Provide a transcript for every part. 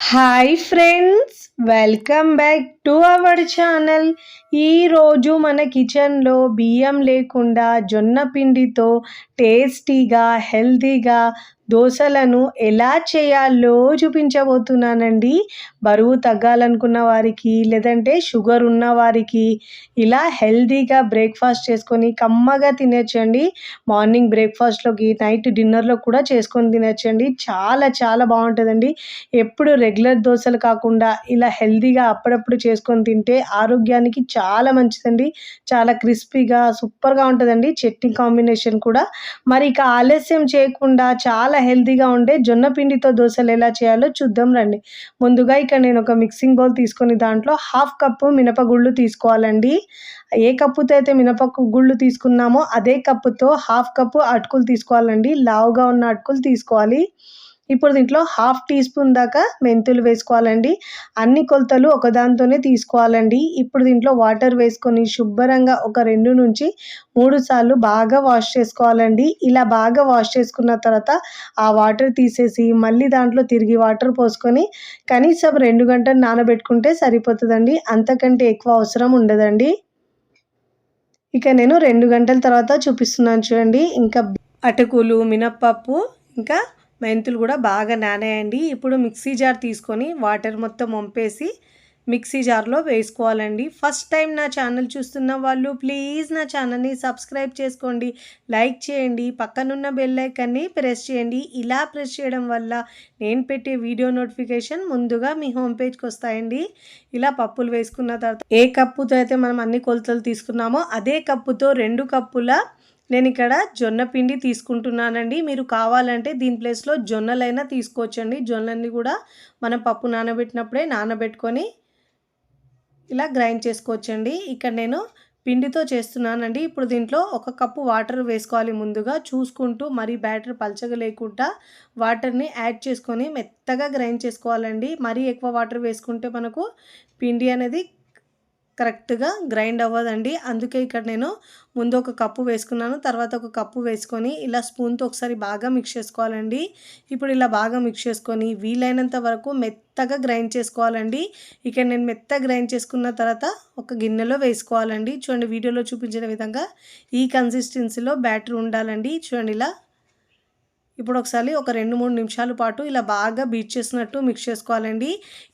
Hi friends, welcome back to our channel. ఈరోజు మన కిచెన్లో బియ్యం లేకుండా జొన్న పిండితో టేస్టీగా హెల్తీగా దోశలను ఎలా చేయాలో చూపించబోతున్నానండి. బరువు తగ్గాలనుకున్న వారికి, లేదంటే షుగర్ ఉన్న వారికి ఇలా హెల్తీగా బ్రేక్ఫాస్ట్ చేసుకొని కమ్మగా తినచ్చండి. మార్నింగ్ బ్రేక్ఫాస్ట్లోకి, నైట్ డిన్నర్లో కూడా చేసుకొని తినచ్చండి. చాలా చాలా బాగుంటుందండి. ఎప్పుడు రెగ్యులర్ దోశలు కాకుండా ఇలా హెల్తీగా అప్పుడప్పుడు చేసుకొని తింటే ఆరోగ్యానికి చాలా మంచిదండి. చాలా క్రిస్పీగా సూపర్గా ఉంటుందండి. చట్నీ కాంబినేషన్ కూడా. మరి ఇక ఆలస్యం చేయకుండా చాలా హెల్తీగా ఉండే జొన్న పిండితో దోశలు ఎలా చేయాలో చూద్దాం రండి. ముందుగా ఇక్కడ నేను ఒక మిక్సింగ్ బౌల్ తీసుకొని దాంట్లో హాఫ్ కప్పు మినపగుళ్ళు తీసుకోవాలండి. ఏ కప్పుతో అయితే గుళ్ళు తీసుకున్నామో అదే కప్పుతో హాఫ్ కప్పు అటుకులు తీసుకోవాలండి. లావుగా ఉన్న అటుకులు తీసుకోవాలి. ఇప్పుడు దీంట్లో హాఫ్ టీ స్పూన్ దాకా మెంతులు వేసుకోవాలండి. అన్ని కొలతలు ఒకదాంతోనే తీసుకోవాలండి. ఇప్పుడు దీంట్లో వాటర్ వేసుకొని శుభ్రంగా ఒక 2-3 సార్లు బాగా వాష్ చేసుకోవాలండి. ఇలా బాగా వాష్ చేసుకున్న తర్వాత ఆ వాటర్ తీసేసి మళ్ళీ దాంట్లో తిరిగి వాటర్ పోసుకొని కనీసం 2 గంటలు నానబెట్టుకుంటే సరిపోతుందండి. అంతకంటే ఎక్కువ అవసరం ఉండదండి. ఇక నేను 2 గంటల తర్వాత చూపిస్తున్నాను చూడండి. ఇంకా అటుకులు, మినప్పప్పు, ఇంకా మెంతులు కూడా బాగా నానాయండి. ఇప్పుడు మిక్సీ జార్ తీసుకొని వాటర్ మొత్తం వంపేసి మిక్సీ జార్లో వేసుకోవాలండి. ఫస్ట్ టైం నా ఛానల్ చూస్తున్న వాళ్ళు ప్లీజ్ నా ఛానల్ని సబ్స్క్రైబ్ చేసుకోండి, లైక్ చేయండి, పక్కనున్న బెల్ ఐకాన్ని ప్రెస్ చేయండి. ఇలా ప్రెస్ చేయడం వల్ల నేను పెట్టే వీడియో నోటిఫికేషన్ ముందుగా మీ హోమ్ పేజ్కి వస్తాయండి. ఇలా పప్పులు వేసుకున్న తర్వాత ఏ కప్పుతో అయితే మనం అన్ని కొలతలు తీసుకున్నామో అదే కప్పుతో 2 కప్పుల నేను ఇక్కడ జొన్న పిండి తీసుకుంటున్నానండి. మీరు కావాలంటే దీని ప్లేస్లో జొన్నలైనా తీసుకోవచ్చండి. జొన్నల్ని కూడా మనం పప్పు నానబెట్టినప్పుడే నానబెట్టుకొని ఇలా గ్రైండ్ చేసుకోవచ్చండి. ఇక్కడ నేను పిండితో చేస్తున్నానండి. ఇప్పుడు దీంట్లో 1 కప్పు వాటర్ వేసుకోవాలి. ముందుగా చూసుకుంటూ మరీ బ్యాటర్ పలచగా లేకుండా వాటర్ని యాడ్ చేసుకొని మెత్తగా గ్రైండ్ చేసుకోవాలండి. మరీ ఎక్కువ వాటర్ వేసుకుంటే మనకు పిండి అనేది కరెక్ట్గా గ్రైండ్ అవ్వదండి. అందుకే ఇక్కడ నేను ముందు 1 కప్పు వేసుకున్నాను, తర్వాత 1 కప్పు వేసుకొని ఇలా స్పూన్తో ఒకసారి బాగా మిక్స్ చేసుకోవాలండి. ఇప్పుడు ఇలా బాగా మిక్స్ చేసుకొని వీలైనంత వరకు మెత్తగా గ్రైండ్ చేసుకోవాలండి. ఇక్కడ నేను మెత్తగా గ్రైండ్ చేసుకున్న తర్వాత ఒక గిన్నెలో వేసుకోవాలండి. చూడండి, వీడియోలో చూపించిన విధంగా ఈ కన్సిస్టెన్సీలో బ్యాటర్ ఉండాలండి. చూడండి ఇలా. ఇప్పుడు ఒకసారి ఒక 2-3 నిమిషాల పాటు ఇలా బాగా బీట్ చేసినట్టు మిక్స్ చేసుకోవాలండి.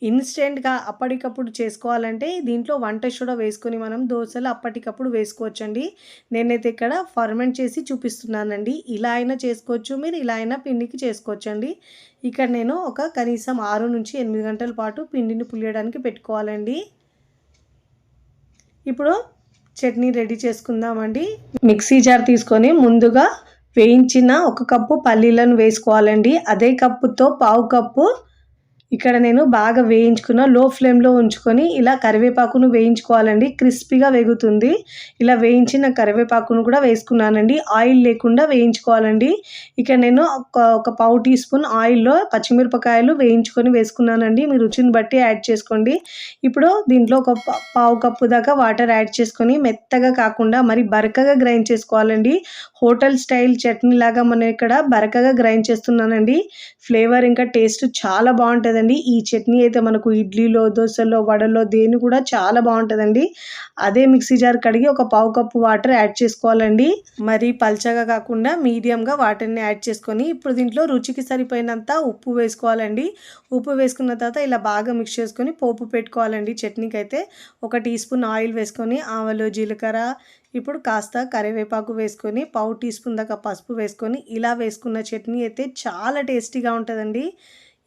ఇన్స్టెంట్గా అప్పటికప్పుడు చేసుకోవాలంటే దీంట్లో వంట సోడా వేసుకొని మనం దోశలు అప్పటికప్పుడు వేసుకోవచ్చండి. నేనైతే ఇక్కడ ఫర్మెంట్ చేసి చూపిస్తున్నానండి. ఇలా అయినా చేసుకోవచ్చు, మీరు ఇలా అయినా పిండికి చేసుకోవచ్చండి. ఇక్కడ నేను ఒక కనీసం 6-8 గంటల పాటు పిండిని పులియడానికి పెట్టుకోవాలండి. ఇప్పుడు చట్నీ రెడీ చేసుకుందామండి. మిక్సీ జార్ తీసుకొని ముందుగా వేయించిన 1 కప్పు పల్లీలను వేసుకోవాలండి. అదే కప్పుతో పావు కప్పు ఇక్కడ నేను బాగా వేయించుకున్న లో ఫ్లేమ్లో ఉంచుకొని ఇలా కరివేపాకును వేయించుకోవాలండి. క్రిస్పీగా వేగుతుంది. ఇలా వేయించిన కరివేపాకును కూడా వేసుకున్నానండి. ఆయిల్ లేకుండా వేయించుకోవాలండి. ఇక్కడ నేను ఒక పావు టీ స్పూన్ ఆయిల్లో పచ్చిమిరపకాయలు వేయించుకొని వేసుకున్నానండి. మీ రుచిని బట్టి యాడ్ చేసుకోండి. ఇప్పుడు దీంట్లో ఒక పావు కప్పు దాకా వాటర్ యాడ్ చేసుకొని మెత్తగా కాకుండా మరి బరకగా గ్రైండ్ చేసుకోవాలండి. హోటల్ స్టైల్ చట్నీ లాగా మనం ఇక్కడ బరకగా గ్రైండ్ చేస్తున్నానండి. ఫ్లేవర్ ఇంకా టేస్ట్ చాలా బాగుంటుందండి. ఈ చట్నీ అయితే మనకు ఇడ్లీలో, దోశల్లో, వడలో దేని కూడా చాలా బాగుంటుందండి. అదే మిక్సీ జార్ కడిగి ఒక పావు కప్పు వాటర్ యాడ్ చేసుకోవాలండి. మరి పల్చగా కాకుండా మీడియంగా వాటర్ని యాడ్ చేసుకొని ఇప్పుడు దీంట్లో రుచికి సరిపోయినంత ఉప్పు వేసుకోవాలండి. ఉప్పు వేసుకున్న తర్వాత ఇలా బాగా మిక్స్ చేసుకొని పోపు పెట్టుకోవాలండి. చట్నీకి అయితే 1 టీ స్పూన్ ఆయిల్ వేసుకొని ఆవాలు, జీలకర్ర, ఇప్పుడు కాస్త కరివేపాకు వేసుకొని పావు టీ స్పూన్ దాకా పసుపు వేసుకొని ఇలా వేసుకున్న చట్నీ అయితే చాలా టేస్టీగా ఉంటుందండి.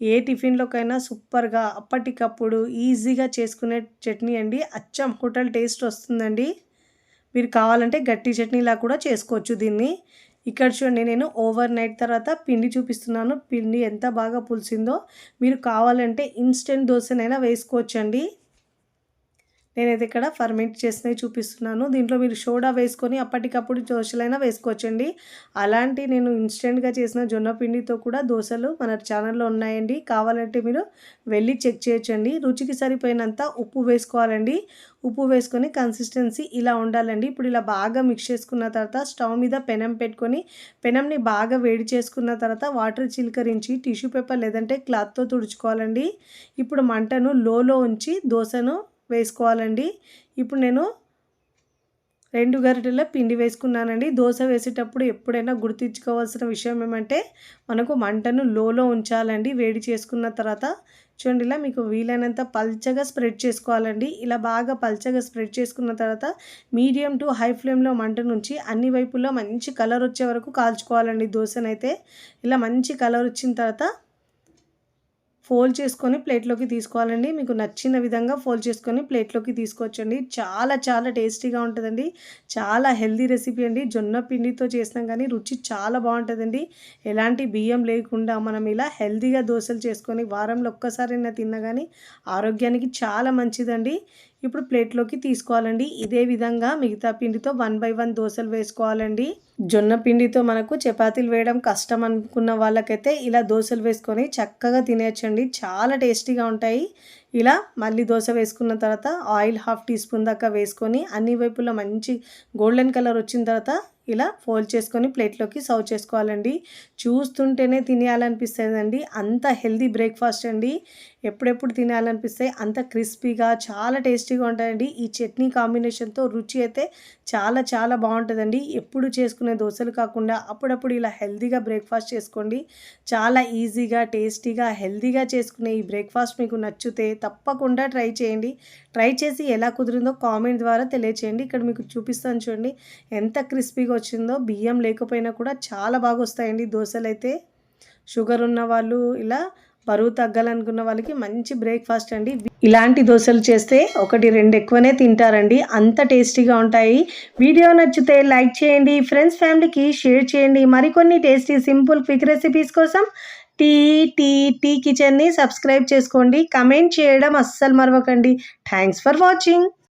ఏ టిఫిన్లోకైనా సూపర్గా అప్పటికప్పుడు ఈజీగా చేసుకునే చట్నీ అండి. అచ్చం హోటల్ టేస్ట్ వస్తుందండి. మీరు కావాలంటే గట్టి చట్నీలా కూడా చేసుకోవచ్చు దీన్ని. ఇక్కడ చూడండి, నేను ఓవర్ నైట్ తర్వాత పిండి చూపిస్తున్నాను. పిండి ఎంత బాగా పులిసిందో. మీరు కావాలంటే ఇన్స్టెంట్ దోశనైనా వేసుకోవచ్చండి. నేనైతే ఇక్కడ ఫర్మెంట్ చేసినవి చూపిస్తున్నాను. దీంట్లో మీరు సోడా వేసుకొని అప్పటికప్పుడు దోశలైనా వేసుకోవచ్చండి. అలాంటి నేను ఇన్స్టెంట్గా చేసిన జొన్న పిండితో కూడా దోశలు మన ఛానల్లో ఉన్నాయండి. కావాలంటే మీరు వెళ్ళి చెక్ చేయొచ్చండి. రుచికి సరిపోయినంత ఉప్పు వేసుకోవాలండి. ఉప్పు వేసుకొని కన్సిస్టెన్సీ ఇలా ఉండాలండి. ఇప్పుడు ఇలా బాగా మిక్స్ చేసుకున్న తర్వాత స్టవ్ మీద పెనం పెట్టుకొని పెనంని బాగా వేడి చేసుకున్న తర్వాత వాటర్ చిలకరించి టిష్యూ పేపర్ లేదంటే క్లాత్తో తుడుచుకోవాలండి. ఇప్పుడు మంటను లోలో ఉంచి దోశను వేసుకోవాలండి. ఇప్పుడు నేను 2 గరిటెల పిండి వేసుకున్నానండి. దోశ వేసేటప్పుడు ఎప్పుడైనా గుర్తుంచుకోవాల్సిన విషయం ఏమంటే మనకు మంటను లోలో ఉంచాలండి. వేడి చేసుకున్న తర్వాత చూడండి ఇలా మీకు వీలైనంత పల్చగా స్ప్రెడ్ చేసుకోవాలండి. ఇలా బాగా పల్చగా స్ప్రెడ్ చేసుకున్న తర్వాత మీడియం టు హై ఫ్లేమ్లో మంట నుంచి అన్ని వైపుల్లో మంచి కలర్ వచ్చే వరకు కాల్చుకోవాలండి. దోశనైతే ఇలా మంచి కలర్ వచ్చిన తర్వాత ఫోల్డ్ చేసుకొని ప్లేట్లోకి తీసుకోవాలండి. మీకు నచ్చిన విధంగా ఫోల్డ్ చేసుకొని ప్లేట్లోకి తీసుకోవచ్చండి. చాలా చాలా టేస్టీగా ఉంటుందండి. చాలా హెల్దీ రెసిపీ అండి. జొన్న పిండితో చేసినాం కానీ రుచి చాలా బాగుంటుందండి. ఎలాంటి బియ్యం లేకుండా మనం ఇలా హెల్దీగా దోశలు చేసుకొని వారంలో ఒక్కసారైనా తిన్నా కానీ ఆరోగ్యానికి చాలా మంచిదండి. ఇప్పుడు ప్లేట్లోకి తీసుకోవాలండి. ఇదే విధంగా మిగతా పిండితో 1 by 1 దోశలు వేసుకోవాలండి. జొన్న పిండితో మనకు చపాతీలు వేయడం కష్టం అనుకున్న వాళ్ళకైతే ఇలా దోశలు వేసుకొని చక్కగా తినేయచ్చండి. చాలా టేస్టీగా ఉంటాయి. ఇలా మళ్ళీ దోశ వేసుకున్న తర్వాత ఆయిల్ 1/2 టీ స్పూన్ దాకా వేసుకొని అన్ని వైపులా మంచి గోల్డెన్ కలర్ వచ్చిన తర్వాత ఇలా ఫోల్డ్ చేసుకొని ప్లేట్లోకి సర్వ్ చేసుకోవాలండి. చూస్తుంటేనే తినేయాలనిపిస్తుందండి. అంత హెల్దీ బ్రేక్ఫాస్ట్ అండి. ఎప్పుడెప్పుడు తినాలనిపిస్తాయి. అంత క్రిస్పీగా చాలా టేస్టీగా ఉంటాయండి. ఈ చట్నీ కాంబినేషన్తో రుచి అయితే చాలా చాలా బాగుంటుందండి. ఎప్పుడు చేసుకునే దోశలు కాకుండా అప్పుడప్పుడు ఇలా హెల్దీగా బ్రేక్ఫాస్ట్ చేసుకోండి. చాలా ఈజీగా టేస్టీగా హెల్దీగా చేసుకునే ఈ బ్రేక్ఫాస్ట్ మీకు నచ్చితే తప్పకుండా ట్రై చేయండి. ట్రై చేసి ఎలా కుదిరిందో కామెంట్ ద్వారా తెలియచేయండి. ఇక్కడ మీకు చూపిస్తాను చూడండి ఎంత క్రిస్పీగా వచ్చిందో. బియ్యం లేకపోయినా కూడా చాలా బాగా వస్తాయండి దోశలు అయితే. షుగర్ ఉన్న వాళ్ళు ఇలా బరువు తగ్గాలనుకున్న వాళ్ళకి మంచి బ్రేక్ఫాస్ట్ అండి. ఇలాంటి దోశలు చేస్తే 1, 2 ఎక్కువనే తింటారండి. అంత టేస్టీగా ఉంటాయి. వీడియో నచ్చితే లైక్ చేయండి. ఫ్రెండ్స్ ఫ్యామిలీకి షేర్ చేయండి. మరికొన్ని టేస్టీ సింపుల్ క్విక్ రెసిపీస్ కోసం టీ కిచెన్ని సబ్స్క్రైబ్ చేసుకోండి. కమెంట్ చేయడం అస్సలు మరవకండి. Thanks for watching.